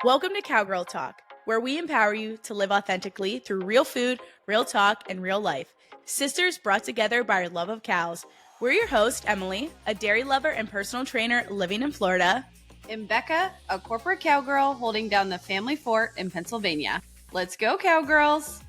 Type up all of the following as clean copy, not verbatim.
Welcome to Cowgirl Talk, where we empower you to live authentically through real food, real talk, and real life. Sisters brought together by our love of cows. We're your host, Emily, a dairy lover and personal trainer living in Florida. And Becca, a corporate cowgirl holding down the family fort in Pennsylvania. Let's go, cowgirls!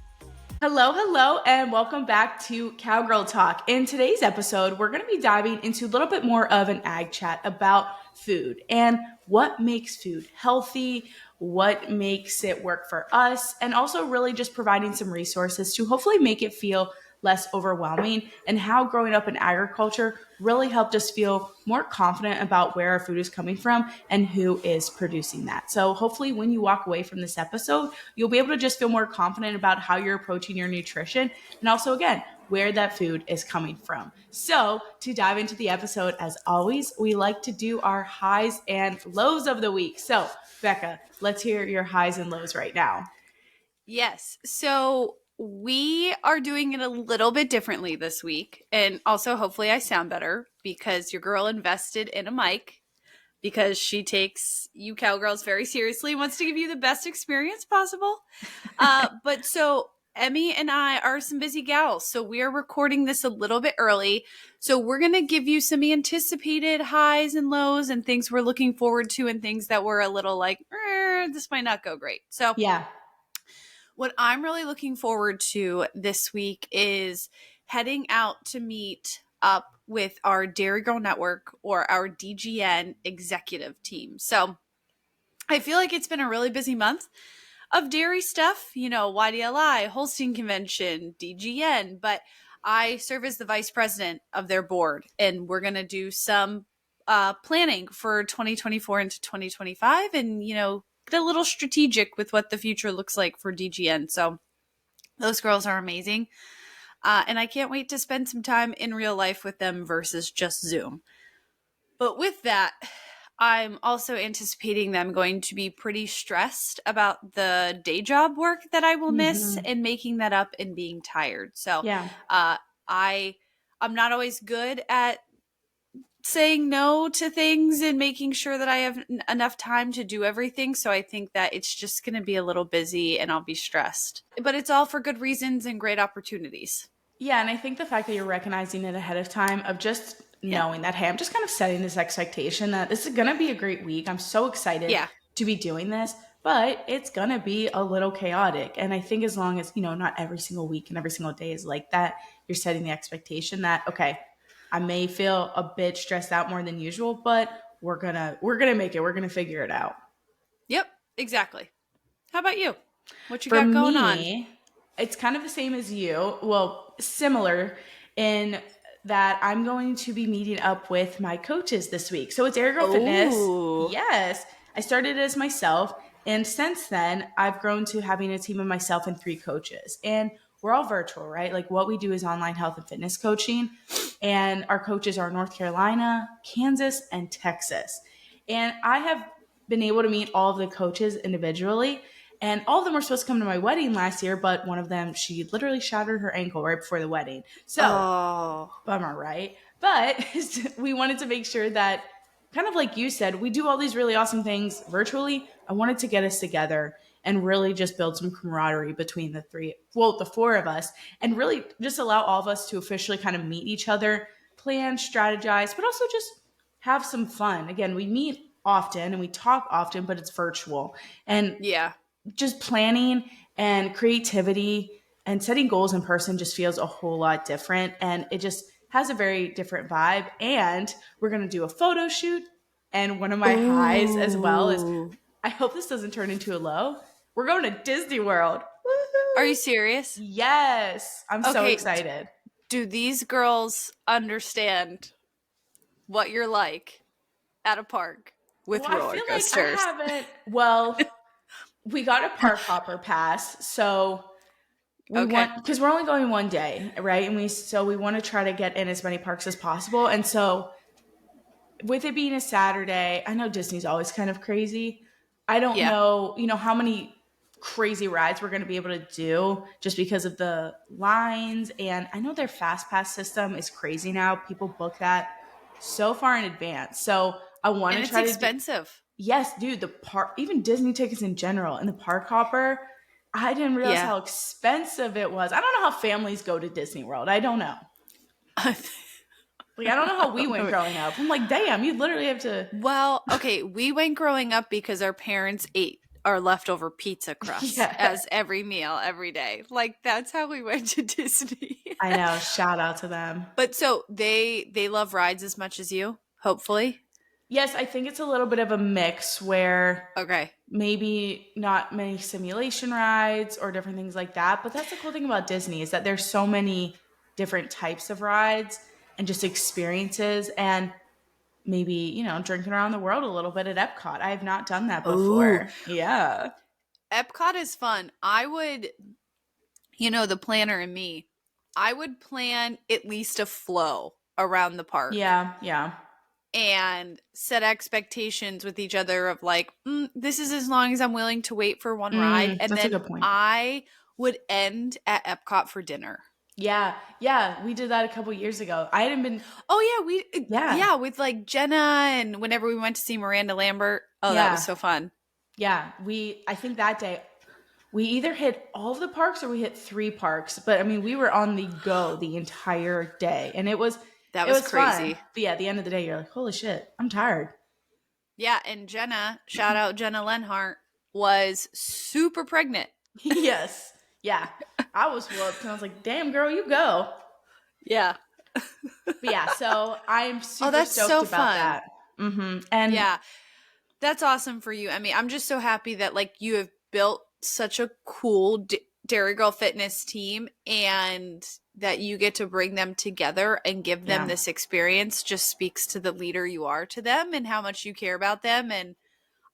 Hello, and welcome back to Cowgirl Talk. In today's episode, we're going to be diving into a little bit more of an ag chat about food and what makes food healthy, what makes it work for us, and also really just providing some resources to hopefully make it feel less overwhelming, and how growing up in agriculture really helped us feel more confident about where our food is coming from and who is producing that. So hopefully when you walk away from this episode, you'll be able to just feel more confident about how you're approaching your nutrition, and also, again, where that food is coming from. So to dive into the episode, as always, we like to do our highs and lows of the week. So Becca, let's hear your highs and lows right now. Yes. So we are doing it a little bit differently this week. And also, hopefully, I sound better because your girl invested in a mic because she takes you cowgirls very seriously and wants to give you the best experience possible. But so Emmy and I are some busy gals. So we are recording this a little bit early. So we're going to give you some anticipated highs and lows and things we're looking forward to and things that we're a little like, this might not go great. So Yeah. What I'm really looking forward to this week is heading out to meet up with our Dairy Girl Network, or our DGN executive team. So I feel like it's been a really busy month of dairy stuff, YDLI, Holstein Convention, DGN, but I serve as the vice president of their board, and we're going to do some planning for 2024 into 2025 and, get a little strategic with what the future looks like for DGN. So those girls are amazing. And I can't wait to spend some time in real life with them versus just Zoom. But with that, I'm also anticipating them going to be pretty stressed about the day job work that I will miss and making that up and being tired. So Yeah. I'm not always good at saying no to things and making sure that I have enough time to do everything. So I think that it's just going to be a little busy and I'll be stressed. But it's all for good reasons and great opportunities. Yeah, and I think the fact that you're recognizing it ahead of time, of just knowing that, hey, I'm just kind of setting this expectation that this is going to be a great week. I'm so excited to be doing this, but it's going to be a little chaotic. And I think as long as, not every single week and every single day is like that, you're setting the expectation that, okay, I may feel a bit stressed out more than usual, but we're going to make it. We're going to figure it out. Yep, exactly. How about you? What you For got going me, it's kind of the same as you. Well, similar in that I'm going to be meeting up with my coaches this week. So it's Dairy Girl Fitness. Yes. I started as myself. And since then, I've grown to having a team of myself and 3 coaches. And we're all virtual, right? Like what we do is online health and fitness coaching. And our coaches are North Carolina, Kansas, and Texas. And I have been able to meet all of the coaches individually. And all of them were supposed to come to my wedding last year, but one of them, she literally shattered her ankle right before the wedding. So, bummer, right? But we wanted to make sure that, kind of like you said, we do all these really awesome things virtually. I wanted to get us together and really just build some camaraderie between the 4 of us, and really just allow all of us to officially kind of meet each other, plan, strategize, but also just have some fun. Again, we meet often and we talk often, but it's virtual. And just planning and creativity and setting goals in person just feels a whole lot different, and it just has a very different vibe. And we're going to do a photo shoot, and one of my highs as well is, I hope this doesn't turn into a low, we're going to Disney World. Are you serious? Yes. I'm so excited. Do these girls understand what you're like at a park with roller coasters? Like I haven't. Well, we got a park hopper pass, so we want, because we're only going one day, right? And we want to try to get in as many parks as possible. And so with it being a Saturday, I know Disney's always kind of crazy. I don't know, how many crazy rides we're going to be able to do just because of the lines. And I know their fast pass system is crazy now. People book that so far in advance. So I want to try to. It's expensive. Yes, dude, the park, even Disney tickets in general, and the park hopper, I didn't realize Yeah. how expensive it was. I don't know how families go to Disney World. I don't know. Like, I don't know how we went growing up. I'm like, damn, you literally have to. Well, okay, we went growing up because our parents ate our leftover pizza crust Yeah. as every meal every day. Like that's how we went to Disney. I know. Shout out to them. But so they love rides as much as you, hopefully. Yes, I think it's a little bit of a mix where Okay. maybe not many simulation rides or different things like that. But that's the cool thing about Disney is that there's so many different types of rides and just experiences. And maybe, drinking around the world a little bit at Epcot. I have not done that Ooh, before. Yeah. Epcot is fun. I would, the planner in me, I would plan at least a flow around the park Yeah. Yeah. and set expectations with each other of like, this is as long as I'm willing to wait for one ride. And That's a then good point. I would end at Epcot for dinner. Yeah. Yeah. We did that a couple years ago. I hadn't been. Oh yeah, Yeah. with like Jenna and whenever we went to see Miranda Lambert. Oh, that was Yeah. so fun. Yeah. I think that day we either hit all of the parks or we hit 3 parks. But I mean, we were on the go the entire day. And it was That it was was fun. crazy. But yeah, at the end of the day, you're like, holy shit, I'm tired. Yeah, and Jenna, shout out Jenna Lenhart, was super pregnant. Yes. Yeah. I was whooped. And I was like, damn, girl, you go. Yeah. But yeah, so I'm Oh, super that's stoked so about fun. that. And Yeah, that's awesome for you. I mean, I'm just so happy that like you have built such a cool Dairy Girl Fitness team and that you get to bring them together and give them yeah, this experience just speaks to the leader you are to them and how much you care about them. And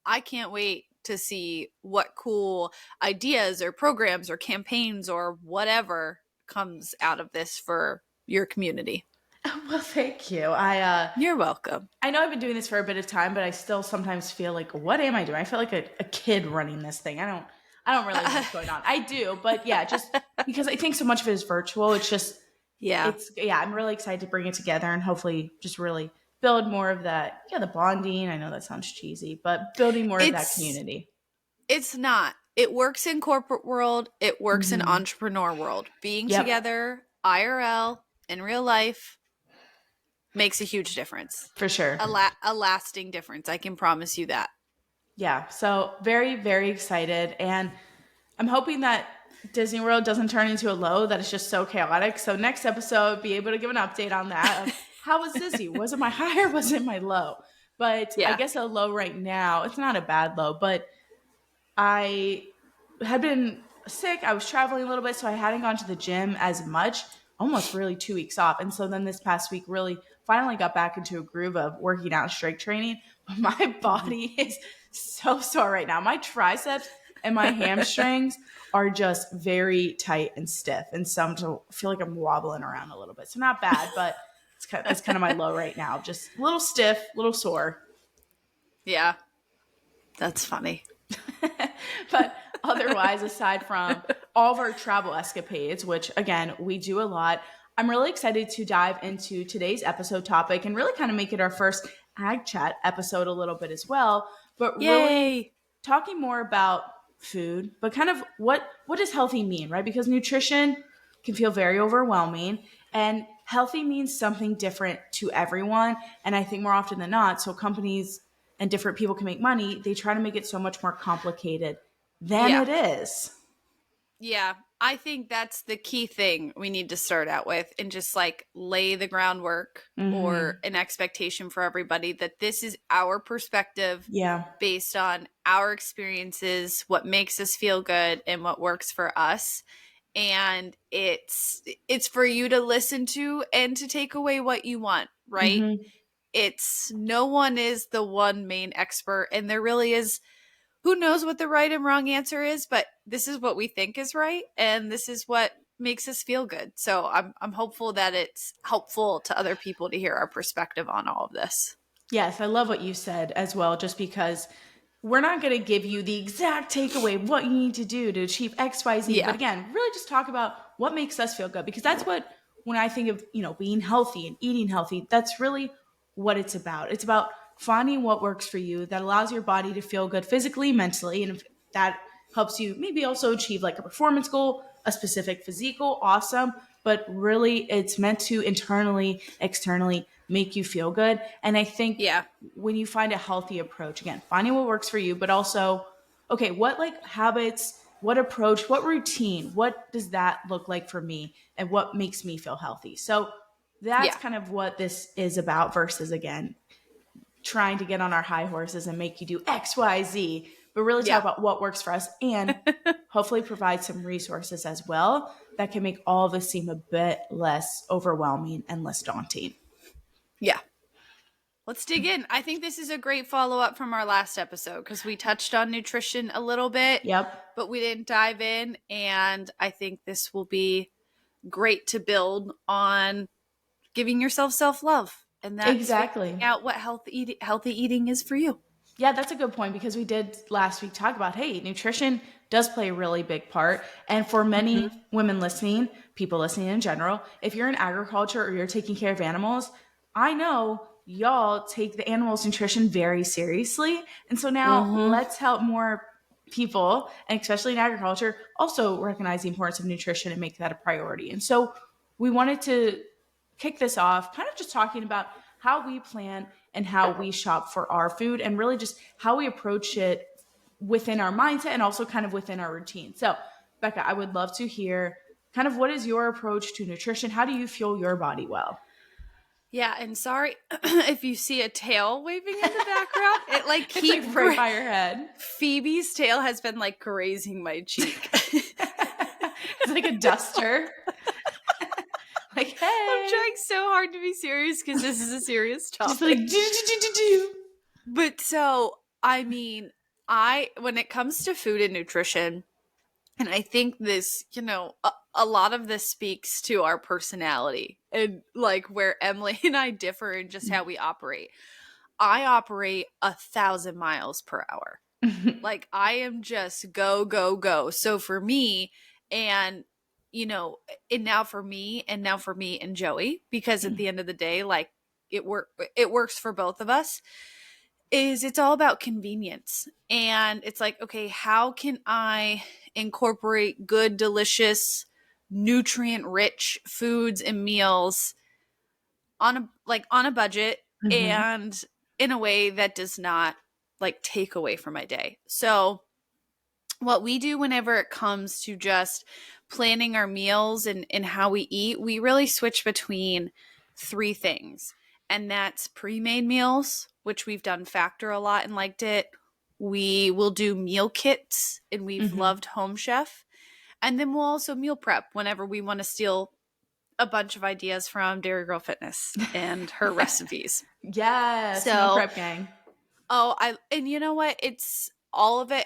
I can't wait to see what cool ideas or programs or campaigns or whatever comes out of this for your community. well, thank you. You're welcome. I know I've been doing this for a bit of time, but I still sometimes feel like, what am I doing? I feel like a kid running this thing. I don't really know what's going on. I do, but yeah, just because I think so much of it is virtual. It's just Yeah. I'm really excited to bring it together and hopefully just really build more of that. Yeah, the bonding. I know that sounds cheesy, but building more of that community. It's not. It works in corporate world. It works in Mhm. entrepreneur world. Being Yep, together, IRL, in real life, makes a huge difference. for sure. A lasting difference. I can promise you that. Yeah, so very, very excited. And I'm hoping that Disney World doesn't turn into a low, that it's just so chaotic. So next episode, be able to give an update on that. Of how was Disney? Was it my high or was it my low? But I Yeah. guess a low right now, it's not a bad low, but I had been sick. I was traveling a little bit, so I hadn't gone to the gym as much, almost really 2 weeks off. And so then this past week really finally got back into a groove of working out strength training. But my body is so sore right now. My triceps and my hamstrings are just very tight and stiff. And some feel like I'm wobbling around a little bit. So not bad, but that's kind of my low right now. Just a little stiff, a little sore. Yeah. That's funny. But otherwise, aside from all of our travel escapades, which again, we do a lot, I'm really excited to dive into today's episode topic and really kind of make it our first ag chat episode a little bit as well. But really Yay. talking more about food, but kind of what does healthy mean, right? Because nutrition can feel very overwhelming and healthy means something different to everyone. And I think more often than not, so companies and different people can make money, they try to make it so much more complicated than Yeah. it is. Yeah. I think that's the key thing we need to start out with and just like lay the groundwork or an expectation for everybody that this is our perspective Yeah. based on our experiences, what makes us feel good and what works for us. And it's for you to listen to and to take away what you want, right? It's no one is the one main expert and there really is who knows what the right and wrong answer is, but this is what we think is right and this is what makes us feel good. So I'm hopeful that it's helpful to other people to hear our perspective on all of this. Yes, I love what you said as well, just because we're not going to give you the exact takeaway of what you need to do to achieve XYZ. Yeah. But again, really just talk about what makes us feel good, because that's what, when I think of, being healthy and eating healthy, that's really what it's about. It's about finding what works for you that allows your body to feel good physically, mentally, and if that helps you maybe also achieve like a performance goal, a specific physique goal, awesome. But really, it's meant to internally, externally make you feel good. And I think Yeah. when you find a healthy approach, again, finding what works for you, but also, okay, what like habits, what approach, what routine, what does that look like for me, and what makes me feel healthy? So that's Yeah. kind of what this is about versus, again, trying to get on our high horses and make you do X, Y, Z, but really talk Yeah. about what works for us and hopefully provide some resources as well that can make all of this seem a bit less overwhelming and less daunting. Yeah. Let's dig in. I think this is a great follow up from our last episode because we touched on nutrition a little bit, Yep. but we didn't dive in. And I think this will be great to build on giving yourself self love. And that's figuring Exactly. out what healthy eating is for you. Yeah, that's a good point because we did last week talk about, hey, nutrition does play a really big part. And for Mm-hmm. many women listening, people listening in general, if you're in agriculture or you're taking care of animals, I know y'all take the animals' nutrition very seriously. And so now Mm-hmm. let's help more people, and especially in agriculture, also recognize the importance of nutrition and make that a priority. And so we wanted to kick this off kind of just talking about how we plan and how we shop for our food and really just how we approach it within our mindset and also kind of within our routine. So, Becca, I would love to hear kind of what is your approach to nutrition? How do you fuel your body well? Yeah, and sorry if you see a tail waving in the background. It like It's like right by your head. Phoebe's tail has been like grazing my cheek. It's like a duster. Like, I'm hey. trying so hard to be serious because this is a serious Just like, topic. do. But so, I mean, when it comes to food and nutrition, and I think this, a lot of this speaks to our personality and like where Emily and I differ in just how we operate. I operate 1,000 miles per hour. Like I am just go, go, go. So for me, and and now for me and Joey, because at the end of the day, like it works for both of us, is it's all about convenience. And it's like, okay, how can I incorporate good, delicious, nutrient rich foods and meals on a budget Mm-hmm. and in a way that does not like take away from my day. So what we do whenever it comes to just planning our meals and how we eat, we really switch between three things. And that's pre-made meals, which we've done Factor a lot and liked it. We will do meal kits and we've Mm-hmm. loved Home Chef. And then we'll also meal prep whenever we want to steal a bunch of ideas from Dairy Girl Fitness and her recipes. Yes, meal So, prep gang. and you know what? It's all of it.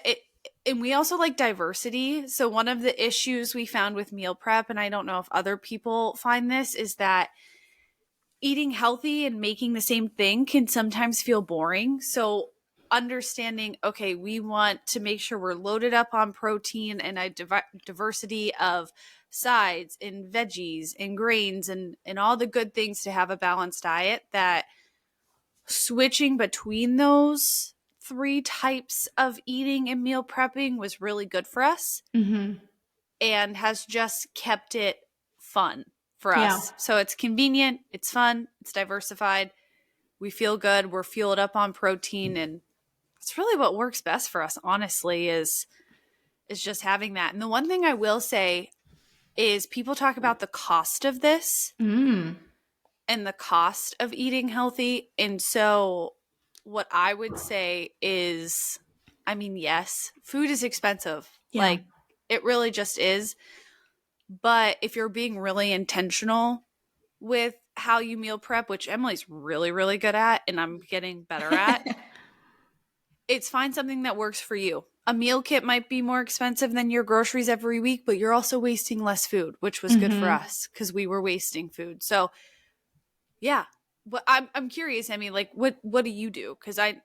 And we also like diversity. So one of the issues we found with meal prep, and I don't know if other people find this, is that eating healthy and making the same thing can sometimes feel boring. So understanding, okay, we want to make sure we're loaded up on protein and a diversity of sides and veggies and grains and all the good things to have a balanced diet, that switching between those three types of eating and meal prepping was really good for us Mm-hmm. and has just kept it fun for Yeah. us. So it's convenient, it's fun, it's diversified. We feel good, we're fueled up on protein, and it's really what works best for us, honestly, is just having that. And the one thing I will say is people talk about the cost of this Mm. and the cost of eating healthy. And so what I would say is, I mean, yes, food is expensive. Yeah. Like it really just is. But if you're being really intentional with how you meal prep, which Emily's really, really good at, and I'm getting better at, it's find something that works for you. A meal kit might be more expensive than your groceries every week, but you're also wasting less food, which was good for Mm-hmm. us because we were wasting food. So yeah. But I'm curious, Emmy, like what do you do?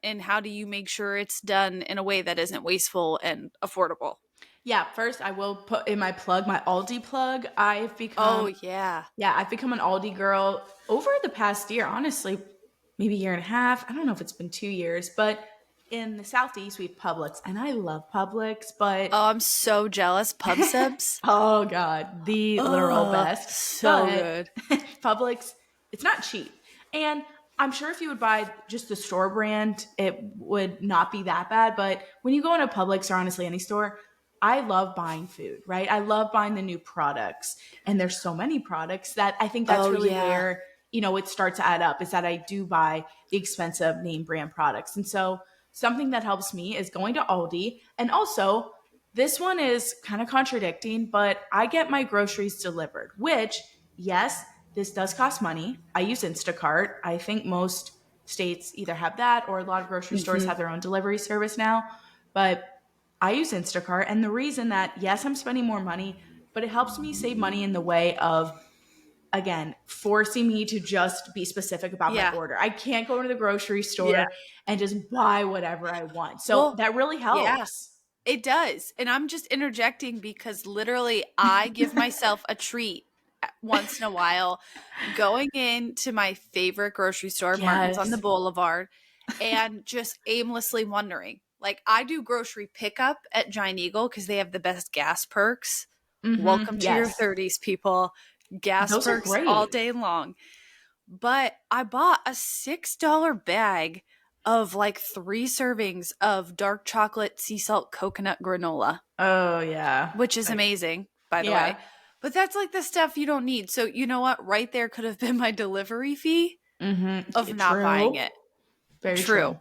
And how do you make sure it's done in a way that isn't wasteful and affordable? Yeah, first I will put in my plug, my Aldi plug. Oh yeah. I've become an Aldi girl over the past year, honestly. maybe a year and a half. I don't know if it's been 2 years, but in the Southeast, we have Publix, and I love Publix, but Oh, I'm so jealous. Pub subs. oh God, the literal Oh, best. so But good. Publix, it's not cheap. And I'm sure if you would buy just the store brand, it would not be that bad. But when you go into Publix or honestly any store, I love buying food, right? I love buying the new products. And there's so many products that I think that's Oh, really yeah. where, it starts to add up is that I do buy the expensive name brand products. And so something that helps me is going to Aldi. And also, this one is kind of contradicting, but I get my groceries delivered, which, yes, this does cost money. I use Instacart. I think most states either have that or a lot of grocery stores Hmm. have their own delivery service now. But I use Instacart. And the reason that, yes, I'm spending more money, but it helps me save money in the way of, again, forcing me to just be specific about my Yeah. order. I can't go to the grocery Yeah. store and just buy whatever I want. So Well, that really yeah. helps. It does. And I'm just interjecting because literally I give myself a treat once in a while going into my favorite grocery store, Martin's on the Yes. Boulevard, and just aimlessly wondering. Like I do grocery pickup at Giant Eagle because they have the best gas perks. Welcome to your Yes. 30s, people. Gas Those are perks all great. day long. But I bought a $6 bag of like 3 servings of dark chocolate sea salt coconut granola, Oh yeah. which is Like, amazing, by the way. yeah. But that's like the stuff you don't need. So, you know what? Right there could have been my delivery fee of not buying True. it. Very True. true.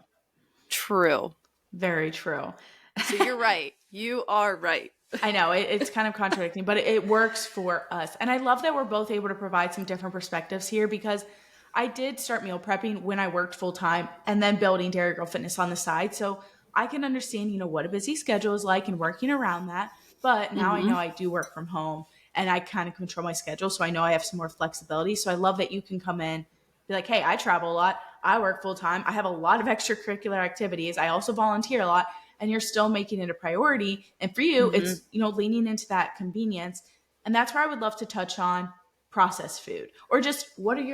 True. Very true. So you're right. You are right. I know it's kind of contradicting, but it works for us. And I love that we're both able to provide some different perspectives here because I did start meal prepping when I worked full time and then building Dairy Girl Fitness on the side. So I can understand, what a busy schedule is like and working around that. But now I Hmm. know I do work from home and I kind of control my schedule. So I know I have some more flexibility. So I love that you can come in, be like, hey, I travel a lot. I work full time. I have a lot of extracurricular activities. I also volunteer a lot and you're still making it a priority. And for you, Hmm. it's, leaning into that convenience. And that's where I would love to touch on processed food or just what is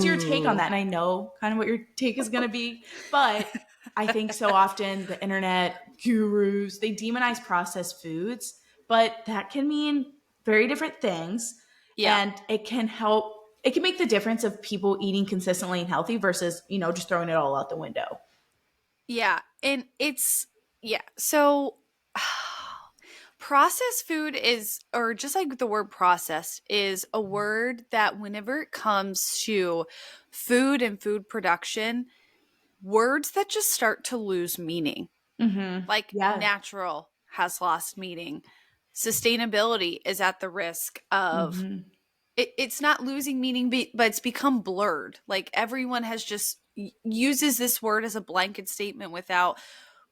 your take on Ooh. that? And I know kind of what your take is going to be, but I think so often the internet gurus, they demonize processed foods, but that can mean very different things. Yeah. And it can make the difference of people eating consistently and healthy versus, just throwing it all out the window. Yeah. And yeah. So processed food is, or just like the word processed, is a word that whenever it comes to food and food production, words that just start to lose meaning. Like Yeah. natural has lost meaning. Sustainability is at the risk of it's not losing meaning, but it's become blurred. Like everyone has just uses this word as a blanket statement without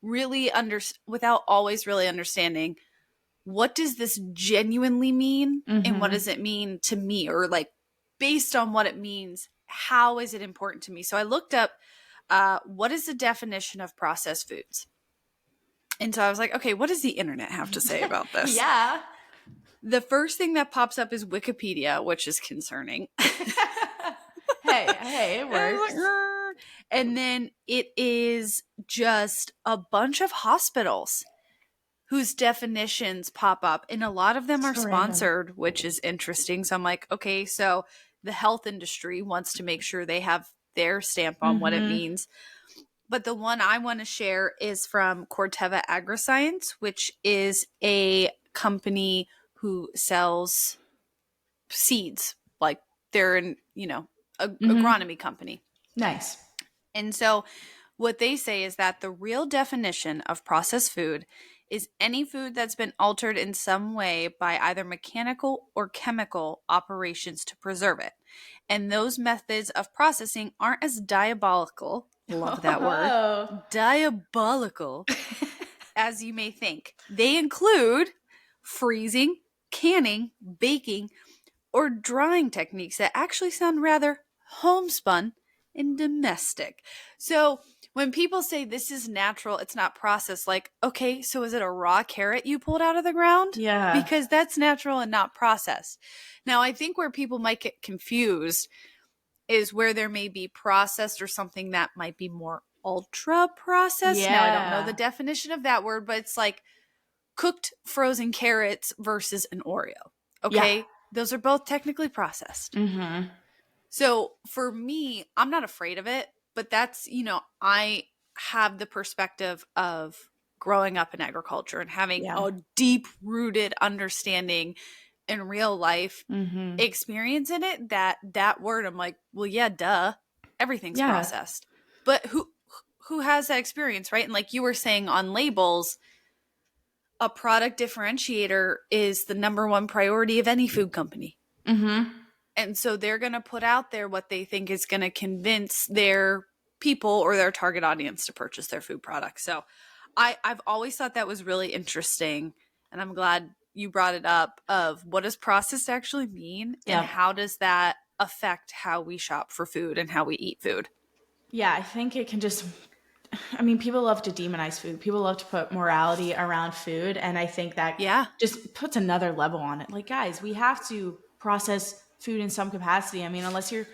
without always really understanding what does this genuinely mean and what does it mean to me, or like based on what it means, how is it important to me? So I looked up what is the definition of processed foods, and so I was like, okay, what does the internet have to say about this? Yeah. The first thing that pops up is Wikipedia, which is concerning. Hey, it And I was like, works. "Grr." And then it is just a bunch of hospitals whose definitions pop up, and a lot of them are So random. sponsored, which is interesting. So I'm like, okay, so the health industry wants to make sure they have their stamp on what it means. But the one I want to share is from Corteva Agriscience, which is a company who sells seeds. Like they're an, agronomy company. Nice. And so what they say is that the real definition of processed food is any food that's been altered in some way by either mechanical or chemical operations to preserve it. And those methods of processing aren't as diabolical, love that word, Oh. diabolical, as you may think. They include freezing, canning, baking, or drying techniques that actually sound rather homespun and domestic. So when people say this is natural, it's not processed, like, okay, so is it a raw carrot you pulled out of the ground? Yeah. Because that's natural and not processed. Now, I think where people might get confused is where there may be processed or something that might be more ultra processed. Now, I don't know the Yeah. definition of that word, but it's like cooked frozen carrots versus an Oreo. Yeah. Okay. Those are both technically processed. Mm-hmm. So for me, I'm not afraid of it, but that's, I have the perspective of growing up in agriculture and having Yeah. a deep rooted understanding in real life Mm-hmm. experience in it that word I'm like, well, yeah, duh, everything's Yeah. processed. But who has that experience, right? And like you were saying on labels, a product differentiator is the number one priority of any food company. Mm-hmm. And so they're going to put out there what they think is going to convince their people or their target audience to purchase their food products. So I've always thought that was really interesting. And I'm glad you brought it up of what does processed actually mean and Yep. how does that affect how we shop for food and how we eat food. Yeah, I think it can just, I mean, people love to demonize food. People love to put morality around food. And I think that Yeah. just puts another level on it. Like, guys, we have to process food in some capacity. I mean, unless you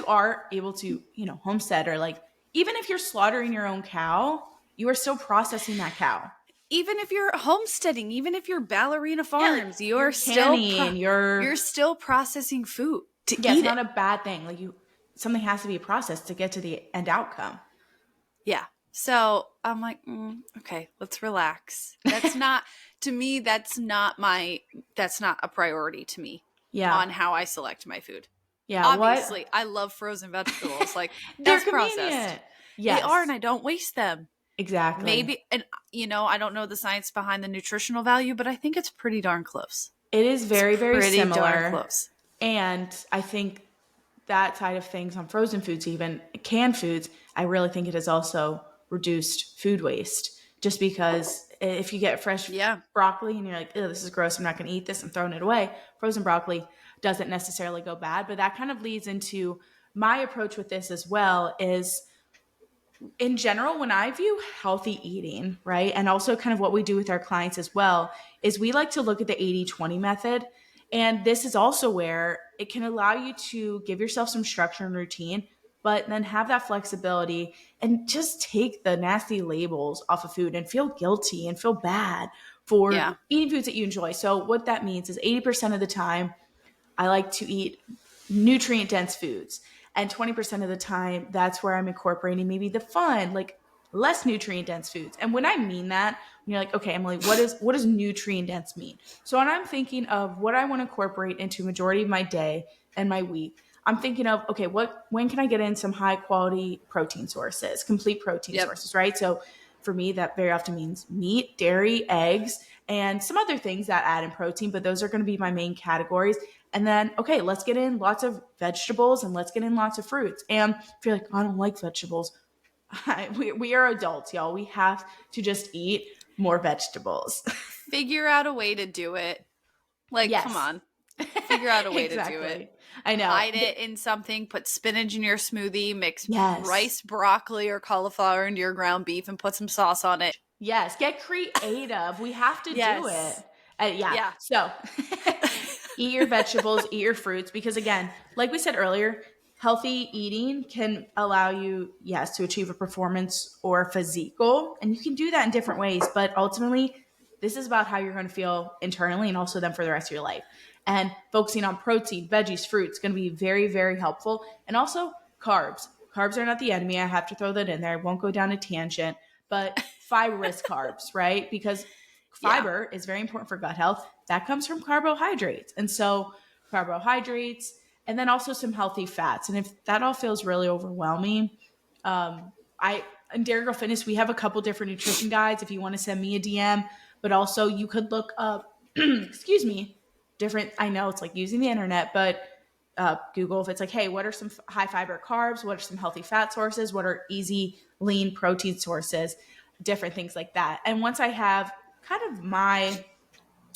are able to, homestead or like, even if you're slaughtering your own cow, you are still processing that cow. Even if you're homesteading, even if you're ballerina Yeah, like farms, you're canning, you're still processing food to yeah, it's eat it. not a bad thing. Like something has to be processed to get to the end outcome. Yeah. So I'm like, okay, let's relax. That's not, to me, that's not a priority to me Yeah. on how I select my food. Yeah. What? Obviously, I love frozen vegetables. Like, They're that's processed. convenient. They are, and Yes, I don't waste them. exactly. Maybe, and I don't know the science behind the nutritional value, but I think it's pretty darn close. It is It's very, very pretty darn similar. close. And I think that side of things on frozen foods, even canned foods, I really think it has also reduced food waste. Just because if you get fresh Yeah. broccoli and you're like, oh, this is gross, I'm not going to eat this, I'm throwing it away, frozen broccoli doesn't necessarily go bad. But that kind of leads into my approach with this as well is in general, when I view healthy eating, right, and also kind of what we do with our clients as well, is we like to look at the 80-20 method. And this is also where it can allow you to give yourself some structure and routine, but then have that flexibility and just take the nasty labels off of food and feel guilty and feel bad for Yeah. eating foods that you enjoy. So, what that means is 80% of the time, I like to eat nutrient dense foods. And 20% of the time, that's where I'm incorporating maybe the fun, like less nutrient dense foods. And when I mean that, when you're like, okay, Emily, what does nutrient dense mean? So when I'm thinking of what I want to incorporate into majority of my day and my week, I'm thinking of, okay, when can I get in some high quality protein sources, complete protein Yep. sources, right? So for me, that very often means meat, dairy, eggs, and some other things that add in protein, but those are going to be my main categories. And then, okay, let's get in lots of vegetables and let's get in lots of fruits. And if you're like, I don't like vegetables, we are adults, y'all. We have to just eat more vegetables. Figure out a way to do it. Like, come Yes, on. Figure out a way to do it. exactly. I know. Hide it in something, put spinach in your smoothie, mix Yes. rice, broccoli, or cauliflower into your ground beef and put some sauce on it. Yes. Get creative. We have to do it. Yes. Yeah. Yeah. So eat your vegetables, eat your fruits, because again, like we said earlier, healthy eating can allow you, yes, to achieve a performance or a physique goal. And you can do that in different ways. But ultimately, this is about how you're going to feel internally and also then for the rest of your life. And focusing on protein, veggies, fruits going to be very, very helpful. And also carbs. Carbs are not the enemy. I have to throw that in there. I won't go down a tangent, but fibrous carbs, right? Because Yeah. fiber is very important for gut health. That comes from carbohydrates. And so carbohydrates and then also some healthy fats. And if that all feels really overwhelming, I in Dairy Girl Fitness, we have a couple different nutrition guides if you want to send me a DM, but also you could look up, excuse me, different. I know it's like using the internet, but Google if it's like, hey, what are some high fiber carbs? What are some healthy fat sources? What are easy lean protein sources? Different things like that. And once I have kind of my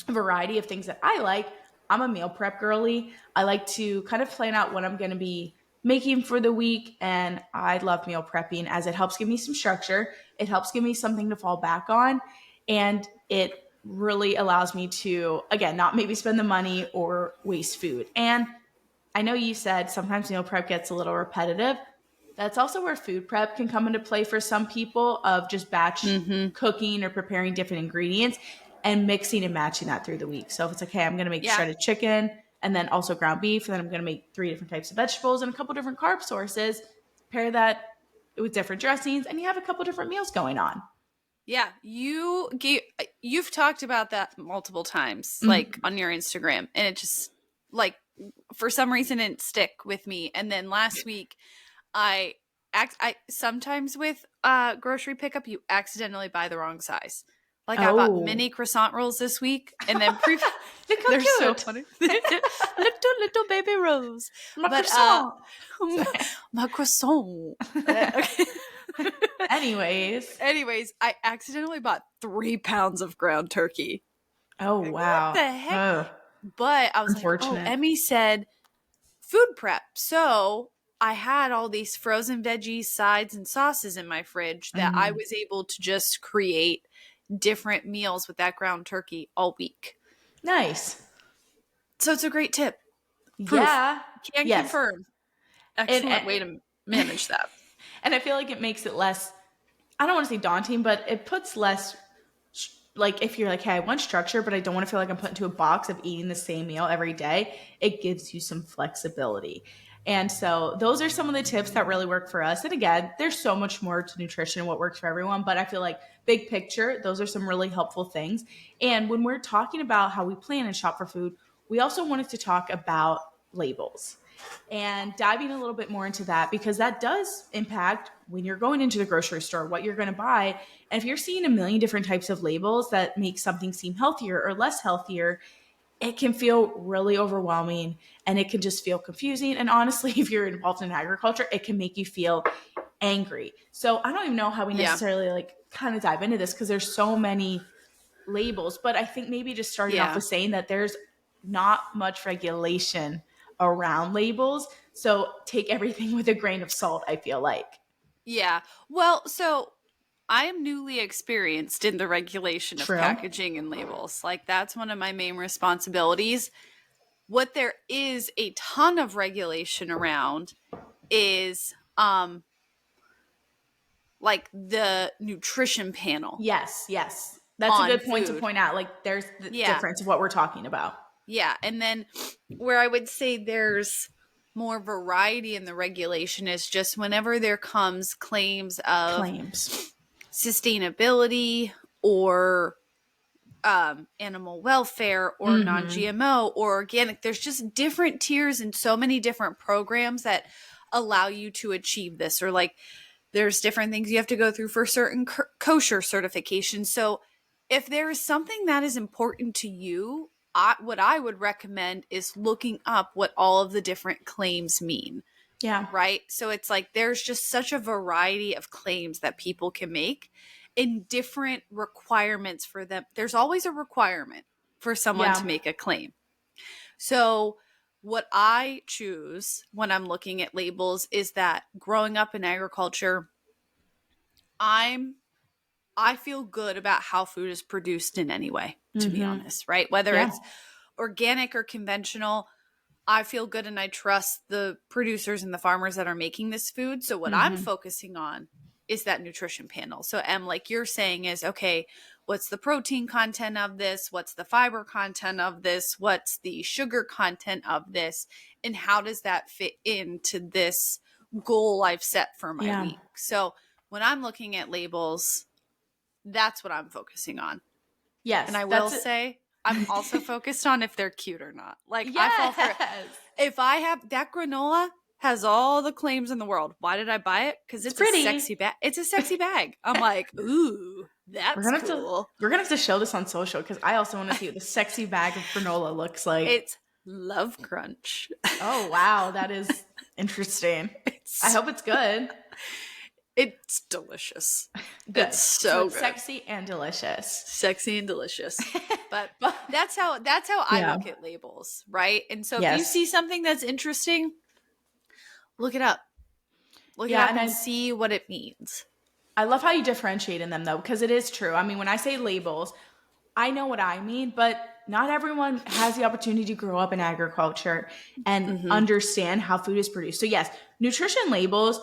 variety of things that I like, I'm a meal prep girly. I like to kind of plan out what I'm going to be making for the week. And I love meal prepping as it helps give me some structure. It helps give me something to fall back on. And it really allows me to, again, not maybe spend the money or waste food. And I know you said sometimes meal prep gets a little repetitive. That's also where food prep can come into play for some people, of just batch cooking or preparing different ingredients and mixing and matching that through the week. So if it's like, hey, I'm going to make Yeah. shredded chicken and then also ground beef, and then I'm going to make 3 different types of vegetables and a couple different carb sources, pair that with different dressings, and you have a couple different meals going on. Yeah, you've talked about that multiple times, Mhm. like on your Instagram, and it just like for some reason it didn't stick with me. And then last week, I sometimes with grocery pickup, you accidentally buy the wrong size. Like I bought Oh, mini croissant rolls this week, and then look how they're so cute. funny, little baby rolls. My But croissant. my croissant. Okay. Anyways. Anyways, I accidentally bought 3 pounds of ground turkey. Oh, Like, what wow. the heck? Oh, But I was like, oh, unfortunate. Emmy said food prep. So I had all these frozen veggies, sides, and sauces in my fridge that I Mhm. was able to just create different meals with that ground turkey all week. Nice. So it's a great tip. Proof. Yeah. Can Yes. confirm. And, Excellent way to manage that. and I feel like it makes it less, I don't want to say daunting, but it puts less, like if you're like, hey, I want structure, but I don't want to feel like I'm put into a box of eating the same meal every day, it gives you some flexibility. And so those are some of the tips that really work for us. And again, there's so much more to nutrition and what works for everyone, but I feel like big picture, those are some really helpful things. And when we're talking about how we plan and shop for food, we also wanted to talk about labels and diving a little bit more into that, because that does impact when you're going into the grocery store what you're going to buy. And if you're seeing a million different types of labels that make something seem healthier or less healthier, it can feel really overwhelming and it can just feel confusing. And honestly, if you're involved in agriculture, it can make you feel angry. So I don't even know how we Yeah. necessarily like kind of dive into this, because there's so many labels. But I think maybe just starting off Yeah. with saying that there's not much regulation around labels. So take everything with a grain of salt, I feel like. Yeah. Well, so I am newly experienced in the regulation of True. packaging and labels. Like, that's one of my main responsibilities. What there is a ton of regulation around is like the nutrition panel Yes, yes. That's a on good point to food. point out. Like there's the Yeah. difference of what we're talking about. Yeah. And then where I would say there's more variety in the regulation is just whenever there comes claims of Claims. sustainability or animal welfare or non Mm-hmm. GMO or organic. There's just different tiers and so many different programs that allow you to achieve this. Or like there's different things you have to go through for certain kosher certifications. So if there is something that is important to you, what I would recommend is looking up what all of the different claims mean. Yeah. Right? So it's like there's just such a variety of claims that people can make in different requirements for them. There's always a requirement for someone to Yeah. make a claim. So what I choose when I'm looking at labels is that growing up in agriculture, I feel good about how food is produced in any way, to be Mm-hmm. honest, right? Whether Yeah. it's organic or conventional, I feel good and I trust the producers and the farmers that are making this food. So what I'm Mm-hmm. focusing on is that nutrition panel. So Em, like you're saying is, okay, what's the protein content of this? What's the fiber content of this? What's the sugar content of this? And how does that fit into this goal I've set for my Yeah. week? So when I'm looking at labels, that's what I'm focusing on. And Yes. I will That's it. say, I'm also focused on if they're cute or not. Like, I fall for it. Yes. If I have that granola has all the claims in the world. Why did I buy it? Because it's a pretty. sexy bag. It's a sexy bag. I'm like, ooh, We're that's gonna have to cool. we're gonna have to show this on social, because I also want to see what the sexy bag of granola looks like. It's Love Crunch. Oh wow, that is interesting. I hope it's good. It's delicious. Good. It's so it's good. Sexy and delicious. Sexy and delicious. But that's how I Yeah. look at labels, right? And so if you Yes. see something that's interesting, look it up. Look it Yeah, up and and see what it means. I love how you differentiate in them though, because it is true. I mean, when I say labels, I know what I mean, but not everyone has the opportunity to grow up in agriculture and Mm-hmm. understand how food is produced. So yes, nutrition labels,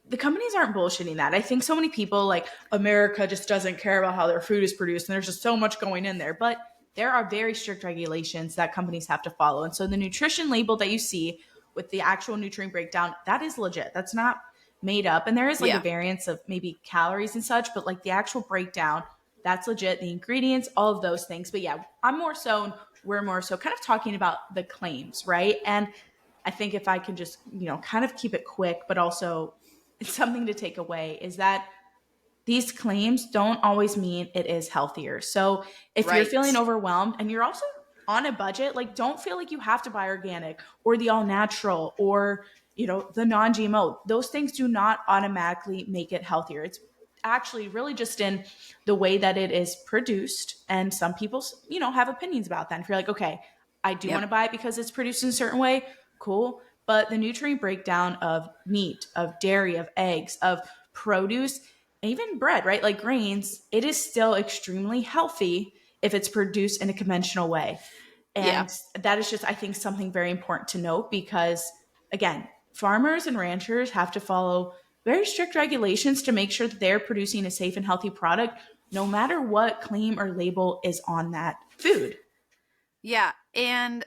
the companies aren't bullshitting that. I think so many people like America just doesn't care about how their food is produced and there's just so much going in there. But there are very strict regulations that companies have to follow. And so the nutrition label that you see with the actual nutrient breakdown, that is legit. That's not made up. And there is like a Yeah. variance of maybe calories and such, but like the actual breakdown, that's legit. The ingredients, all of those things. But yeah, we're more so kind of talking about the claims, right? And I think if I can just, kind of keep it quick, but also it's something to take away is that these claims don't always mean it is healthier. So if you're feeling Right. overwhelmed and you're also on a budget, like don't feel like you have to buy organic or the all natural or, the non GMO. Those things do not automatically make it healthier. It's actually really just in the way that it is produced. And some people, have opinions about that. And if you're like, okay, I do want to Yep. buy it because it's produced in a certain way, cool. But the nutrient breakdown of meat, of dairy, of eggs, of produce, even bread, right? Like grains, it is still extremely healthy if it's produced in a conventional way. Yeah. And that is just, I think, something very important to note because, again, farmers and ranchers have to follow very strict regulations to make sure that they're producing a safe and healthy product, no matter what claim or label is on that food. Yeah. And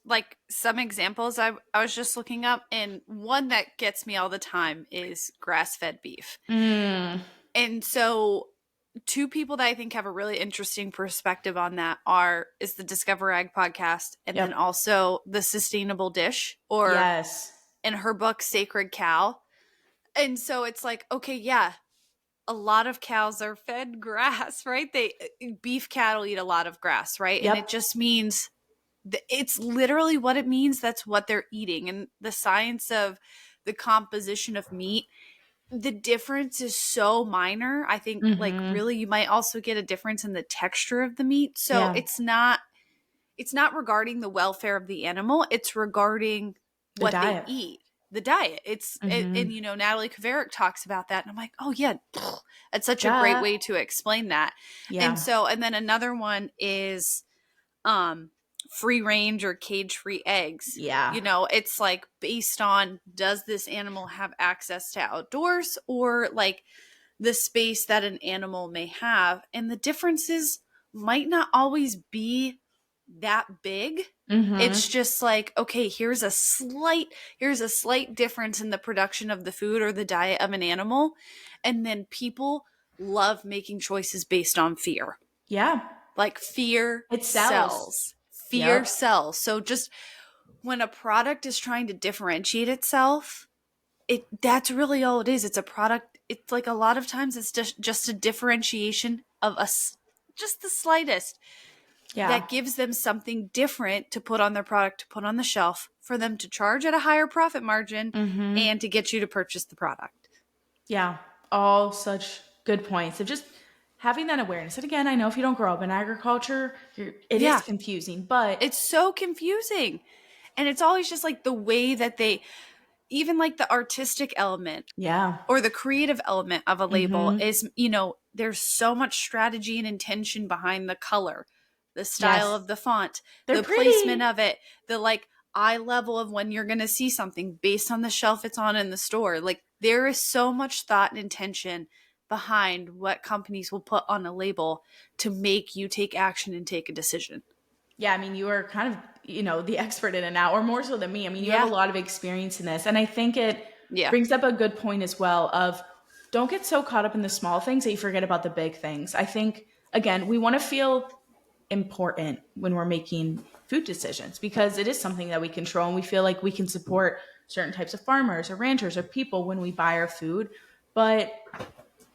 like some examples I was just looking up, and one that gets me all the time is grass-fed beef. Mm, And so two people that I think have a really interesting perspective on that is the Discover Ag podcast, and then yep. also the Sustainable Dish, or Yes. in her book Sacred Cow. And so it's like, okay, yeah, a lot of cows are fed grass, right? Beef cattle eat a lot of grass, right? And it Yep. just means it's literally what it means. That's what they're eating. And the science of the composition of meat, the difference is so minor. I think like Mm-hmm. really you might also get a difference in the texture of the meat. So Yeah. it's not regarding the welfare of the animal, it's regarding The what they diet. eat, the diet. Mm-hmm. And Natalie Kvaric talks about that, and I'm like, oh yeah, that's such a great Duh. way to explain that. Yeah. And then another one is um free range or cage free eggs. Yeah. It's like based on, does this animal have access to outdoors, or like the space that an animal may have, and the differences might not always be that big. Mm-hmm. It's just like, okay, here's a slight difference in the production of the food or the diet of an animal, and then people love making choices based on fear. Yeah. Like fear It sells. sells. Fear Yep. sells. So just when a product is trying to differentiate itself, that's really all it is. It's a product. It's like a lot of times it's just a differentiation of us, just the slightest, Yeah. that gives them something different to put on their product, to put on the shelf, for them to charge at a higher profit margin Mm-hmm. and to get you to purchase the product. Yeah. All such good points of just having that awareness. And again, I know if you don't grow up in agriculture, it is Yeah, confusing, but it's so confusing. And it's always just like the way that even like the artistic element yeah. or the creative element of a label Mm-hmm. is, there's so much strategy and intention behind the color, the style Yes. of the font, They're the placement pretty. of it, the like eye level of when you're going to see something based on the shelf it's on in the store. Like there is so much thought and intention behind what companies will put on a label to make you take action and take a decision. Yeah, I mean, you are kind of, the expert in it now, or more so than me. I mean, you have a Yeah. lot of experience in this. And I think it Yeah. brings up a good point as well of don't get so caught up in the small things that you forget about the big things. I think, again, we want to feel important when we're making food decisions because it is something that we control and we feel like we can support certain types of farmers or ranchers or people when we buy our food. But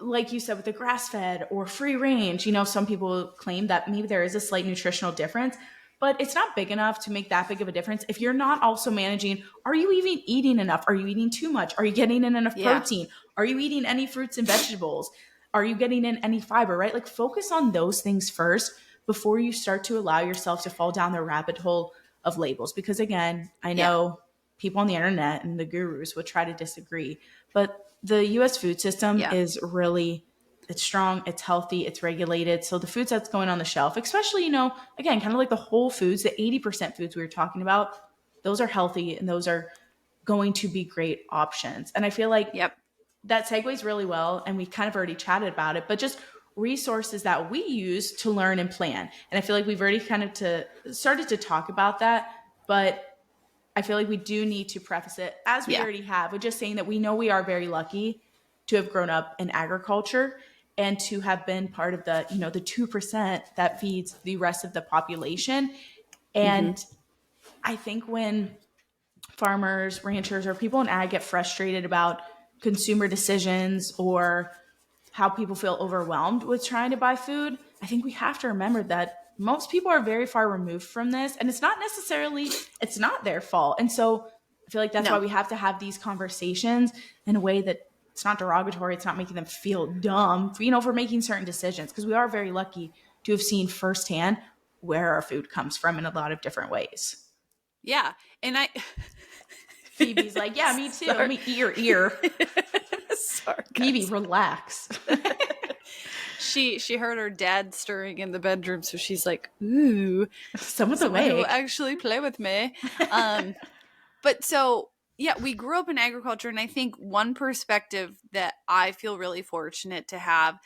like you said with the grass fed or free range, some people claim that maybe there is a slight nutritional difference, but it's not big enough to make that big of a difference if you're not also managing, are you even eating enough? Are you eating too much? Are you getting in enough Yeah. protein? Are you eating any fruits and vegetables? Are you getting in any fiber, right? Like focus on those things first before you start to allow yourself to fall down the rabbit hole of labels. Because again, I Yeah. know people on the internet and the gurus would try to disagree, but the US food system Yeah. is really it's strong, it's healthy, it's regulated. So the foods that's going on the shelf, especially, again, kind of like the whole foods, the 80% foods we were talking about, those are healthy and those are going to be great options. And I feel like Yep. that segues really well. And we kind of already chatted about it, but just resources that we use to learn and plan. And I feel like we've already kind of started to talk about that, but I feel like we do need to preface it, as we Yeah. already have, with just saying that we know we are very lucky to have grown up in agriculture and to have been part of the 2% that feeds the rest of the population. And I think when farmers, ranchers, or people in ag get frustrated about consumer decisions or how people feel overwhelmed with trying to buy food, I think we have to remember that most people are very far removed from this, and it's not their fault. And so I feel like that's why No. we have to have these conversations in a way that it's not derogatory, it's not making them feel dumb, for making certain decisions, because we are very lucky to have seen firsthand where our food comes from in a lot of different ways. Yeah. And Phoebe's like, yeah, me too. Let me eat your ear. Sorry, Phoebe, relax. She heard her dad stirring in the bedroom, so she's like, ooh, Someone's someone who will awake. actually play with me. But so, yeah, we grew up in agriculture, and I think one perspective that I feel really fortunate to have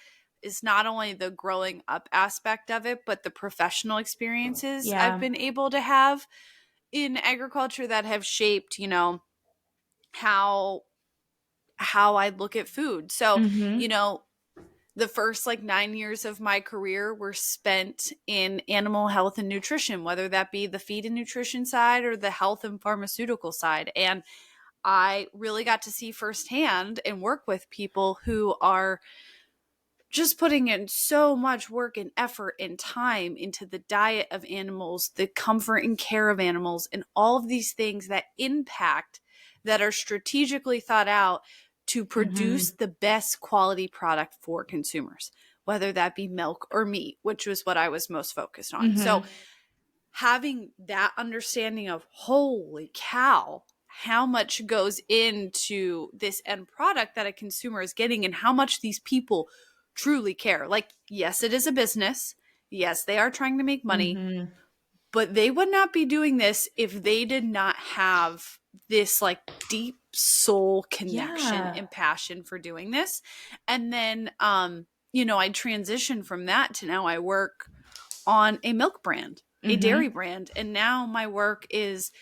is not only the growing up aspect of it, but the professional experiences I've Yeah. been able to have in agriculture that have shaped, how I look at food. So, Mm-hmm. the first 9 years of my career were spent in animal health and nutrition, whether that be the feed and nutrition side or the health and pharmaceutical side. And I really got to see firsthand and work with people who are just putting in so much work and effort and time into the diet of animals, the comfort and care of animals, and all of these things that impact, that are strategically thought out to produce Mm-hmm. the best quality product for consumers, whether that be milk or meat, which was what I was most focused on. So Mm-hmm. having that understanding of, holy cow, how much goes into this end product that a consumer is getting and how much these people truly care. Yes, it is a business. Yes, they are trying to make money, Mm-hmm. but they would not be doing this if they did not have this deep soul connection Yeah. and passion for doing this. And then I transitioned from that to now I work on a milk brand, a dairy Mm-hmm. brand, and now my work is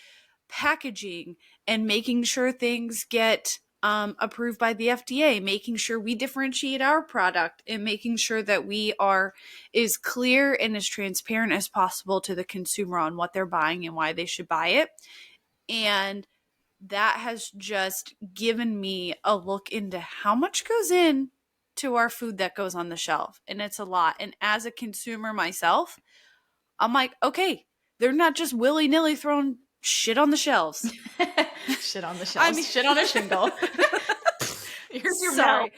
packaging and making sure things get approved by the FDA, making sure we differentiate our product, and making sure that we are as clear and as transparent as possible to the consumer on what they're buying and why they should buy it. And that has just given me a look into how much goes in to our food that goes on the shelf. And it's a lot. And as a consumer myself, I'm like, okay, they're not just willy-nilly throwing shit on the shelves. Shit on the I shelves. mean, Shit on a shingle. Here's your sorry. milk.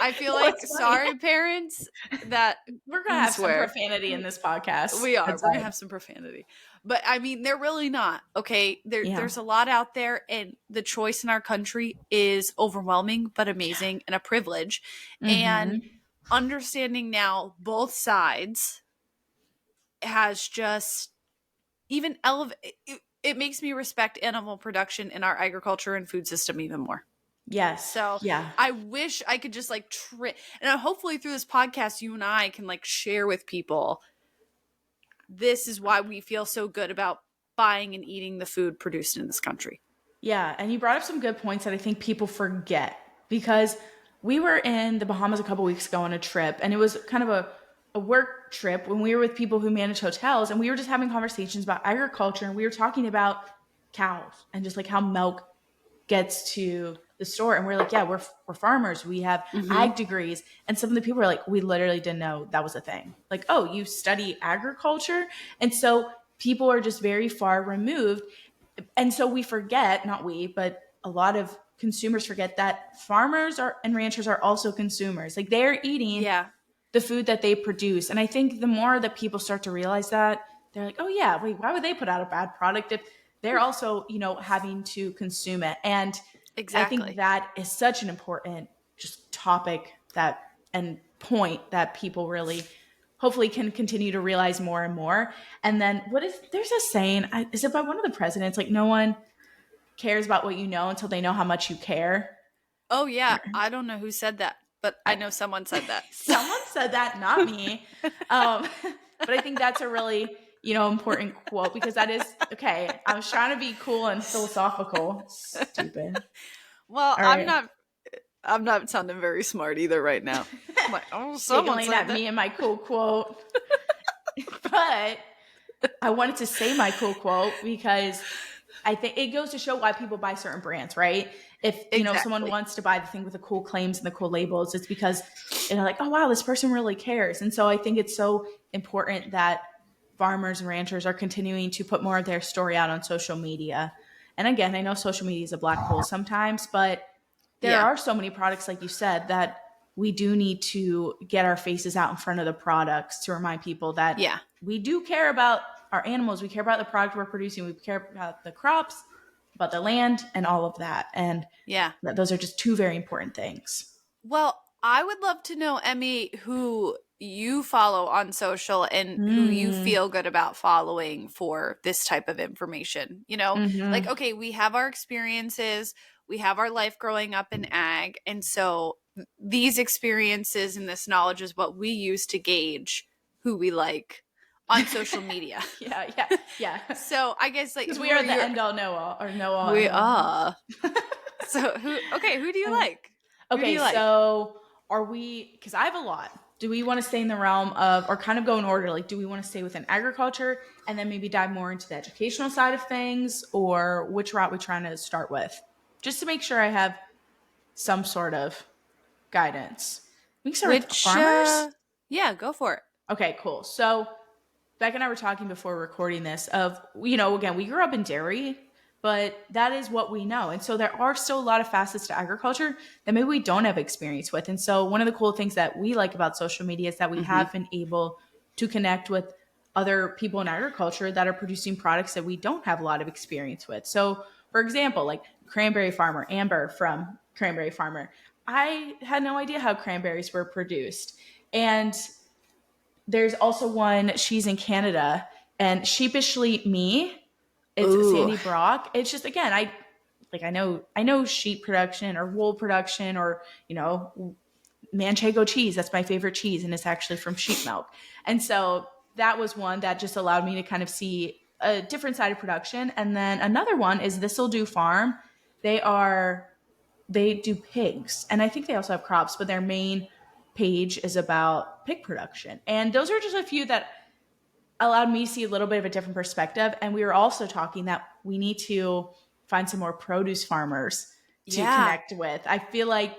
I feel No, like, it's funny. sorry, parents, that We're gonna we have some swear. profanity in this podcast. We are. Heads We're going to up. have some profanity. But I mean, they're really not. Okay. Yeah. There's a lot out there, and the choice in our country is overwhelming, but amazing and a privilege. And Mm-hmm. understanding now both sides has just even it makes me respect animal production in our agriculture and food system even more. Yes. So Yeah. I wish I could just and hopefully through this podcast, you and I can share with people, this is why we feel so good about buying and eating the food produced in this country. Yeah. And you brought up some good points that I think people forget, because we were in the Bahamas a couple weeks ago on a trip, and it was kind of a work trip when we were with people who manage hotels, and we were just having conversations about agriculture, and we were talking about cows and just like how milk gets to the store, and we're like, yeah, we're farmers, we have Mm-hmm. ag degrees, and some of the people were like, we literally didn't know that was a thing, like, oh, you study agriculture. And so people are just very far removed, and so we forget, not we, but a lot of consumers forget that farmers are and ranchers are also consumers, like they're eating Yeah, the food that they produce. And I think the more that people start to realize that, they're like, oh yeah, wait, why would they put out a bad product if they're also, having to consume it? And I think exactly. that is such an important just topic, that and point that people really hopefully can continue to realize more and more. And then there's a saying, is it by one of the presidents, like no one cares about what you know until they know how much you care. Oh yeah, I don't know who said that, but I know someone said that. Someone said that, not me. But I think that's a really, important quote, because that is, okay, I was trying to be cool and philosophical. Stupid. Well, All right. I'm not sounding very smart either right now. I'm like, oh, someone Giggling said at that. me and my cool quote. But I wanted to say my cool quote because I think it goes to show why people buy certain brands, right? If someone wants to buy the thing with the cool claims and the cool labels, it's because they're like, oh wow, this person really cares. And so I think it's so important that farmers and ranchers are continuing to put more of their story out on social media. And again, I know social media is a black hole sometimes, but there Yeah. are so many products, like you said, that we do need to get our faces out in front of the products to remind people that we do care about our animals. We care about the product we're producing. We care about the crops, about the land, and all of that. And those are just two very important things. Well, I would love to know, Emmy, who you follow on social and who you feel good about following for this type of information. Like, okay, we have our experiences, we have our life growing up in ag. And so these experiences and this knowledge is what we use to gauge who we like on social media. Yeah. So I guess like, because we are the end all know all, or know all. We are. So who do you like? Okay, so are we, because I have a lot. Do we want to stay in the realm of, or kind of go in order? Like, do we want to stay within agriculture and then maybe dive more into the educational side of things, or which route we're trying to start with? Just to make sure I have some sort of guidance. We can start with farmers? Yeah, go for it. Okay, cool. So Becca and I were talking before recording this of, again, we grew up in dairy, but that is what we know. And so there are still a lot of facets to agriculture that maybe we don't have experience with. And so one of the cool things that we like about social media is that we have been able to connect with other people in agriculture that are producing products that we don't have a lot of experience with. So for example, like Cranberry Farmer, Amber from Cranberry Farmer, I had no idea how cranberries were produced. And there's also one, she's in Canada, and Sheepishly Me, it's Sandy Brock. It's just, again, I know sheep production or wool production, or Manchego cheese. That's my favorite cheese, and it's actually from sheep milk. And so that was one that just allowed me to kind of see a different side of production. And then another one is This'll Do Farm. They do pigs, and I think they also have crops, but their main page is about pig production. And those are just a few that allowed me to see a little bit of a different perspective. And we were also talking that we need to find some more produce farmers to connect with. I feel like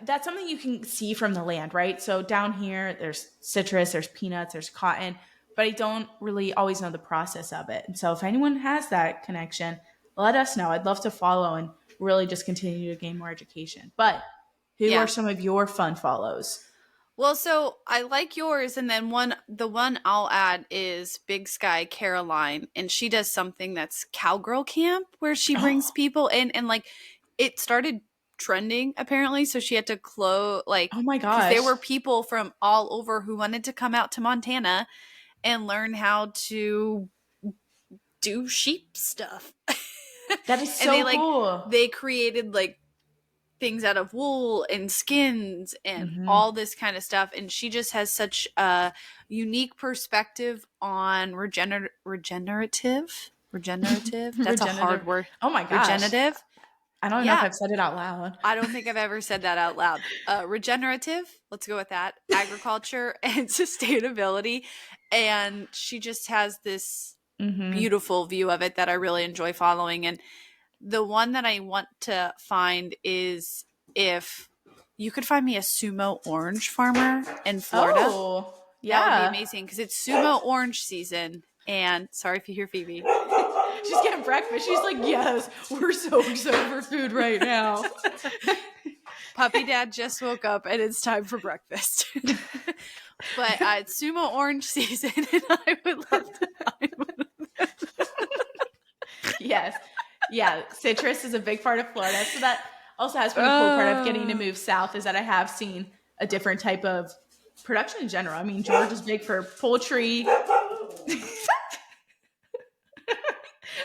that's something you can see from the land, right? So down here, there's citrus, there's peanuts, there's cotton, but I don't really always know the process of it. And so if anyone has that connection, let us know. I'd love to follow and really just continue to gain more education. But who are some of your fun follows? Well, so I like yours, and then the one I'll add is Big Sky Caroline, and she does something that's Cowgirl Camp, where she brings people in, and like it started trending apparently, so she had to close, like, oh my gosh, because there were people from all over who wanted to come out to Montana and learn how to do sheep stuff. That is so cool. They created like things out of wool and skins and all this kind of stuff, and she just has such a unique perspective on regenerative that's a hard word. Oh my gosh, regenerative. I don't know if I've said it out loud. I don't think I've ever said that out loud. Regenerative, let's go with that. Agriculture and sustainability, and she just has this beautiful view of it that I really enjoy following. And the one that I want to find is if you could find me a sumo orange farmer in Florida. Oh, yeah. That would be amazing, because it's sumo orange season. And sorry if you hear Phoebe. She's getting breakfast. She's like, yes, we're so excited for food right now. Puppy dad just woke up and it's time for breakfast. But it's sumo orange season, and I would love to find one of them. Yes. Yeah, citrus is a big part of Florida. So that also has been a cool part of getting to move south, is that I have seen a different type of production in general. I mean, George is big for poultry.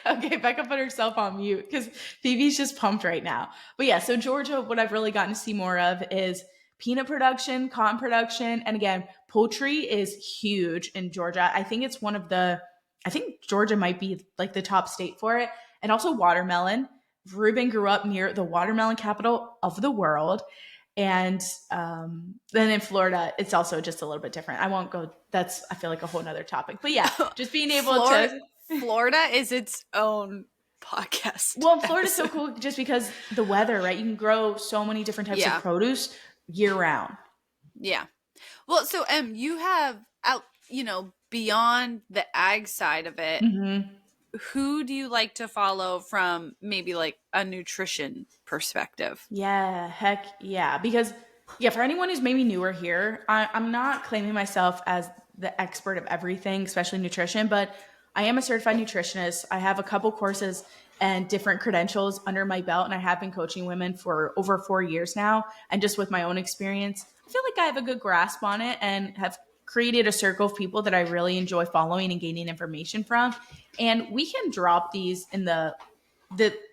Okay, Becca put herself on mute because Phoebe's just pumped right now. But yeah, so Georgia, what I've really gotten to see more of is peanut production, cotton production, and again, poultry is huge in Georgia. I think Georgia might be like the top state for it, and also watermelon. Ruben grew up near the watermelon capital of the world. And then in Florida, it's also just a little bit different. I won't go, that's, I feel like a whole nother topic. But yeah, just being able to. Florida is its own podcast. Well, Florida's so cool just because the weather, right? You can grow so many different types of produce year round. Yeah. Well, so you have out, beyond the ag side of it, who do you like to follow from maybe like a nutrition perspective? Yeah, heck yeah. Because, yeah, for anyone who's maybe newer here, I'm not claiming myself as the expert of everything, especially nutrition, but I am a certified nutritionist. I have a couple courses and different credentials under my belt, and I have been coaching women for over 4 years now. And just with my own experience, I feel like I have a good grasp on it and have created a circle of people that I really enjoy following and gaining information from. And we can drop these in the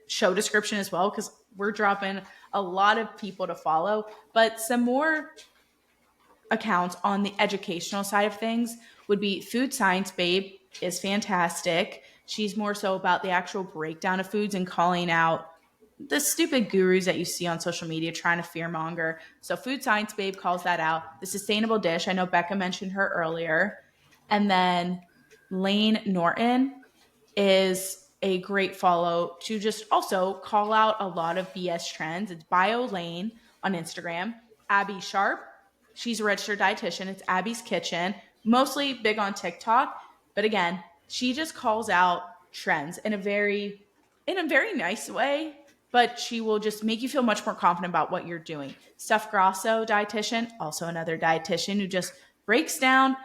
show description as well, because we're dropping a lot of people to follow, but some more accounts on the educational side of things would be Food Science Babe is fantastic. She's more so about the actual breakdown of foods and calling out the stupid gurus that you see on social media trying to fearmonger. So Food Science Babe calls that out. The Sustainable Dish, I know Becca mentioned her earlier. And then Lane Norton is a great follow to just also call out a lot of BS trends. It's Bio Lane on Instagram. Abby Sharp, she's a registered dietitian. It's Abby's Kitchen, mostly big on TikTok. But again, she just calls out trends in a very nice way, but she will just make you feel much more confident about what you're doing. Steph Grasso, dietitian, also another dietitian who just breaks down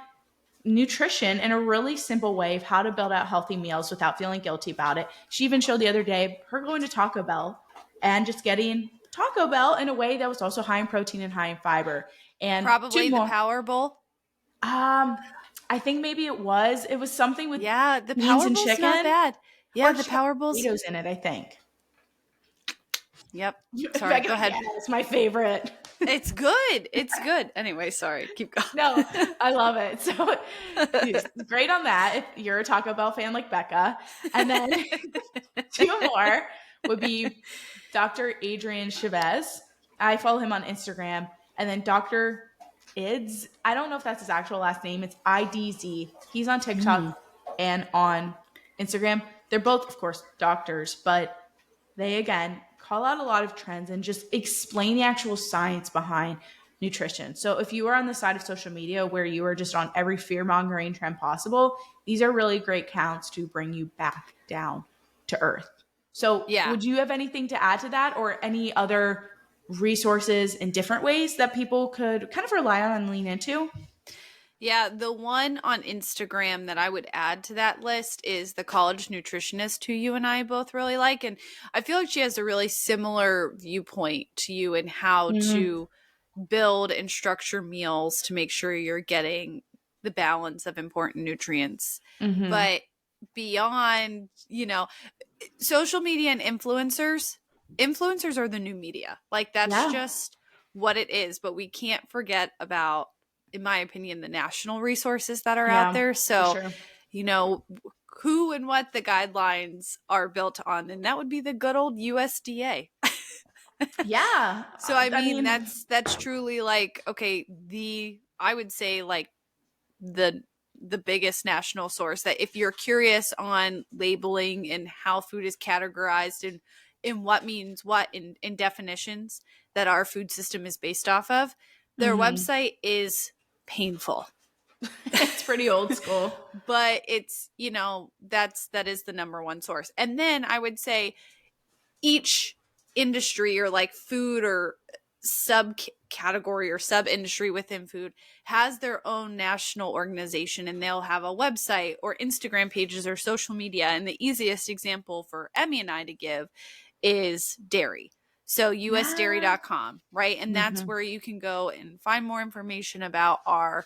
nutrition in a really simple way of how to build out healthy meals without feeling guilty about it. She even showed the other day her going to Taco Bell and just getting Taco Bell in a way that was also high in protein and high in fiber. And probably the Power Bowl. I think maybe it was something with the beans Power and Bowl's chicken. not bad. Yeah, the Power Bowl's potatoes in it, I think. Yep. Sorry, go ahead. Yeah, it's my favorite. It's good. It's good. Anyway, sorry. Keep going. No, I love it. So great on that if you're a Taco Bell fan like Becca. And then two more would be Dr. Adrian Chavez. I follow him on Instagram. And then Dr. Idz. I don't know if that's his actual last name. It's IDZ. He's on TikTok and on Instagram. They're both, of course, doctors, but they, again, call out a lot of trends and just explain the actual science behind nutrition. So if you are on the side of social media where you are just on every fear-mongering trend possible, these are really great counts to bring you back down to earth. So would you have anything to add to that, or any other resources in different ways that people could kind of rely on and lean into? Yeah, the one on Instagram that I would add to that list is the college nutritionist, who you and I both really like. And I feel like she has a really similar viewpoint to you in how to build and structure meals to make sure you're getting the balance of important nutrients. But beyond, social media and influencers are the new media. Like, that's just what it is. But we can't forget about, in my opinion, the national resources that are out there. So, who and what the guidelines are built on, and that would be the good old USDA. Yeah. So I mean, that's truly like, okay, I would say like the biggest national source that if you're curious on labeling and how food is categorized and in what means what in definitions that our food system is based off of, their website is painful. It's pretty old school. But it's, that is the number one source. And then I would say each industry or like food or subcategory or sub industry within food has their own national organization, and they'll have a website or Instagram pages or social media. And the easiest example for Emmy and I to give is dairy. So Yeah. usdairy.com, right? And that's Hmm. where you can go and find more information about all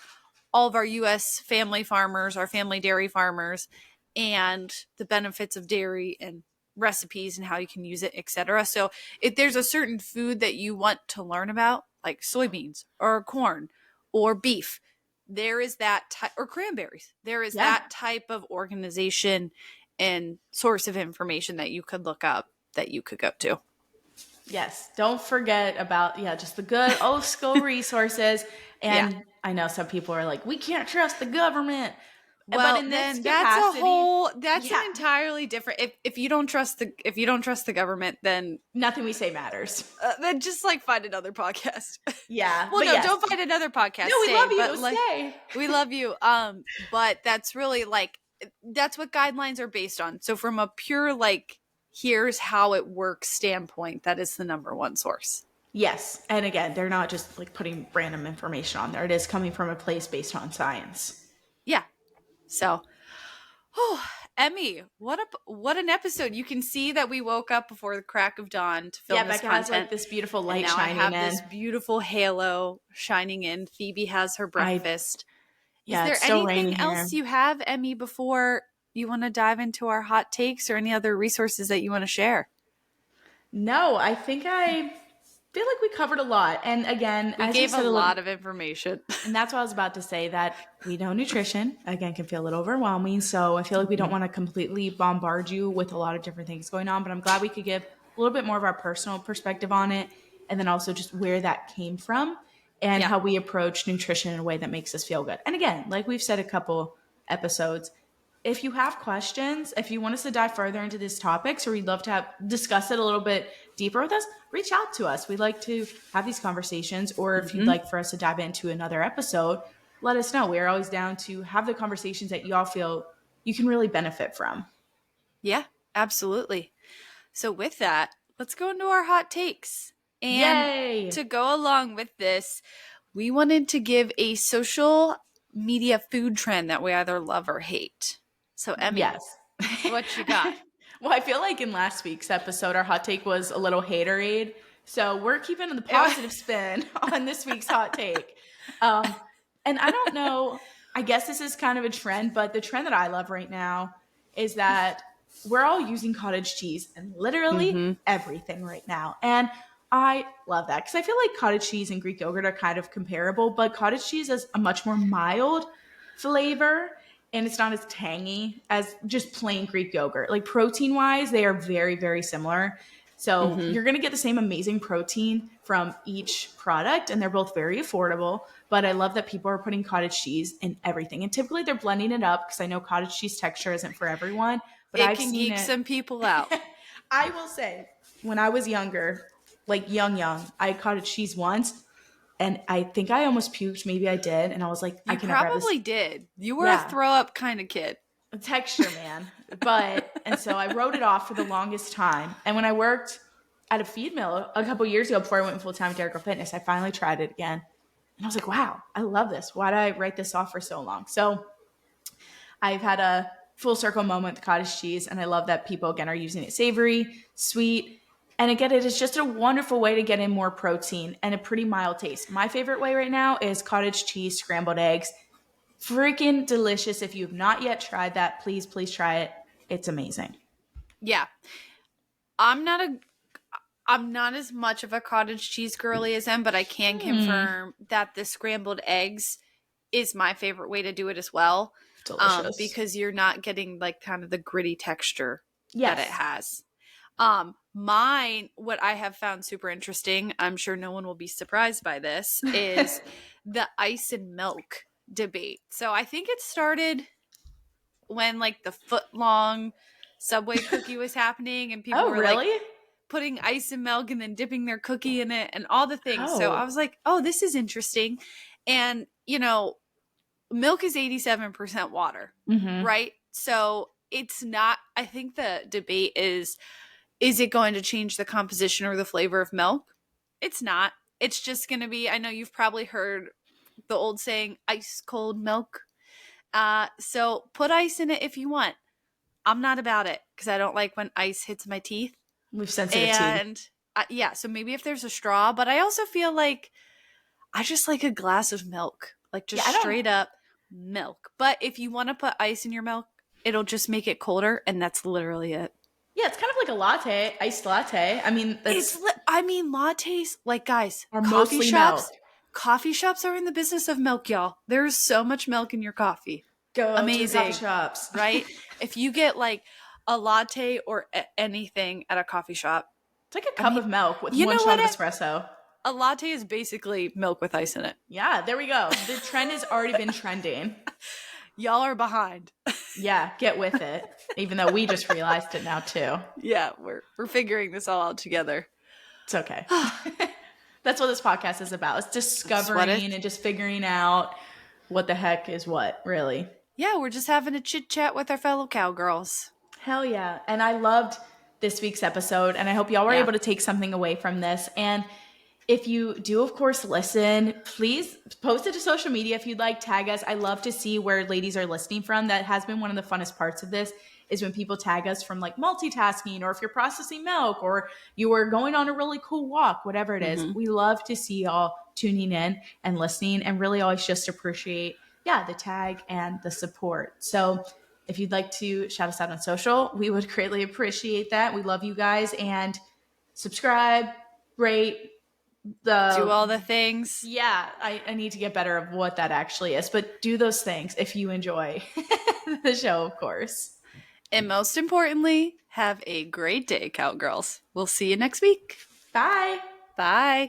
of our US family farmers, our family dairy farmers, and the benefits of dairy and recipes and how you can use it, etc. So if there's a certain food that you want to learn about, like soybeans or corn or beef, there is that type, or cranberries. There is Yeah. that type of organization and source of information that you could look up, that you could go to. Yes. Don't forget about, yeah, just the good old school resources. Yeah. And I know some people are like, we can't trust the government. But Well, in this then capacity, that's an yeah, entirely different, if you don't trust the government, nothing we say matters. then just like find another podcast. Yeah. Well, But no, yes. don't find another podcast. No, we love Stay, but you. like Stay. we love you. But that's really like that's what guidelines are based on. So from a pure like here's how it works standpoint, that is the number one source. Yes. And again, they're not just like putting random information on there. It is coming from a place based on science. Yeah. So, oh, Emmy, what an episode. You can see that we woke up before the crack of dawn to Yeah, film this Becca has content. like this beautiful And light now I shining have in. this beautiful halo shining in. Phoebe has her I breakfast. Is Yeah, there it's still raining anything here. else you have, Emmy, before you want to dive into our hot takes, or any other resources that you want to share? No, I think I feel like we covered a lot. And again, We as you gave a said a little, lot of information. and that's what I was about to say, that we know nutrition, again, can feel a little overwhelming. So I feel like we don't want to completely bombard you with a lot of different things going on, but I'm glad we could give a little bit more of our personal perspective on it. And then also just where that came from and Yeah. how we approach nutrition in a way that makes us feel good. And again, like we've said a couple episodes, if you have questions, if you want us to dive further into these topics, or we'd love to discuss it a little bit deeper with us, reach out to us. We'd like to have these conversations. Or if you'd like for us to dive into another episode, let us know. We're always down to have the conversations that y'all feel you can really benefit from. Yeah, absolutely. So with that, let's go into our hot takes. And Yay! to go along with this, we wanted to give a social media food trend that we either love or hate. So Emmy, Yes. what you got? Well, I feel like in last week's episode, our hot take was a little haterade. So we're keeping the positive spin on this week's hot take. Um, and I don't know, I guess this is kind of a trend, but the trend that I love right now is that we're all using cottage cheese in literally everything right now. And I love that because I feel like cottage cheese and Greek yogurt are kind of comparable, but cottage cheese is a much more mild flavor and it's not as tangy as just plain Greek yogurt. Like protein wise, they are very, very similar. So you're going to get the same amazing protein from each product, and they're both very affordable. But I love that people are putting cottage cheese in everything. And typically they're blending it up because I know cottage cheese texture isn't for everyone, but It I've can seen geek it. some people out. I will say, when I was younger, like young, I had cottage cheese once, and I think I almost puked. Maybe I did. And I was like, I You can never have this. probably did. You were a Yeah. throw up kind of kid. A texture, man. And so I wrote it off for the longest time. And when I worked at a feed mill a couple years ago before I went full time to Dairy Girl Fitness, I finally tried it again. And I was like, wow, I love this. Why did I write this off for so long? So I've had a full circle moment with cottage cheese, and I love that people, again, are using it savory, sweet, and again, it is just a wonderful way to get in more protein and a pretty mild taste. My favorite way right now is cottage cheese scrambled eggs. Freaking delicious. If you've not yet tried that, please, please try it. It's amazing. Yeah. I'm not a I'm not as much of a cottage cheese girly as them, but I can confirm that the scrambled eggs is my favorite way to do it as well. Delicious. Because you're not getting like kind of the gritty texture Yes. that it has. What I have found super interesting, I'm sure no one will be surprised by this, is the ice and milk debate. So I think it started when like the foot long Subway cookie was happening and people Oh, were really? like putting ice and milk and then dipping their cookie in it and all the things. So I Oh. was like, oh, this is interesting. And, milk is 87% water, right? So it's not, I think the debate is it going to change the composition or the flavor of milk? It's not. It's just going to be, I know you've probably heard the old saying, ice cold milk. So put ice in it if you want. I'm not about it because I don't like when ice hits my teeth. We've sensitive teeth. And Yeah, so maybe if there's a straw, but I also feel like I just like a glass of milk, like Yeah, just I don't. straight up milk. But if you want to put ice in your milk, it'll just make it colder, and that's literally it. Yeah, it's kind of like a latte, iced latte. I mean, I mean, lattes, like guys, are mostly milk. coffee shops are in the business of milk, y'all. There's so much milk in your coffee. Go to the coffee Amazing, shops. right? If you get like a latte or anything at a coffee shop, It's like a I cup mean, of milk with you one know shot what? of espresso. A latte is basically milk with ice in it. Yeah, there we go. The trend has already been trending. Y'all are behind. Yeah, get with it. Even though we just realized it now too. Yeah, we're figuring this all out together. It's okay. That's what this podcast is about. It's That's what discovering it. and just figuring out what the heck is what, really. Yeah, we're just having a chit chat with our fellow cowgirls. Hell yeah. And I loved this week's episode, and I hope y'all were Yeah. able to take something away from this. And if you do, of course, listen, please post it to social media if you'd like, tag us. I love to see where ladies are listening from. That has been one of the funnest parts of this is when people tag us from like multitasking, or if you're processing milk, or you were going on a really cool walk, whatever it is. We love to see y'all tuning in and listening, and really always just appreciate, yeah, the tag and the support. So if you'd like to shout us out on social, we would greatly appreciate that. We love you guys, and subscribe, rate, Do all the the things. yeah, I need to get better of what that actually is, but do those things if you enjoy the show, of course. And most importantly, have a great day, cowgirls. We'll see you next week. Bye. Bye.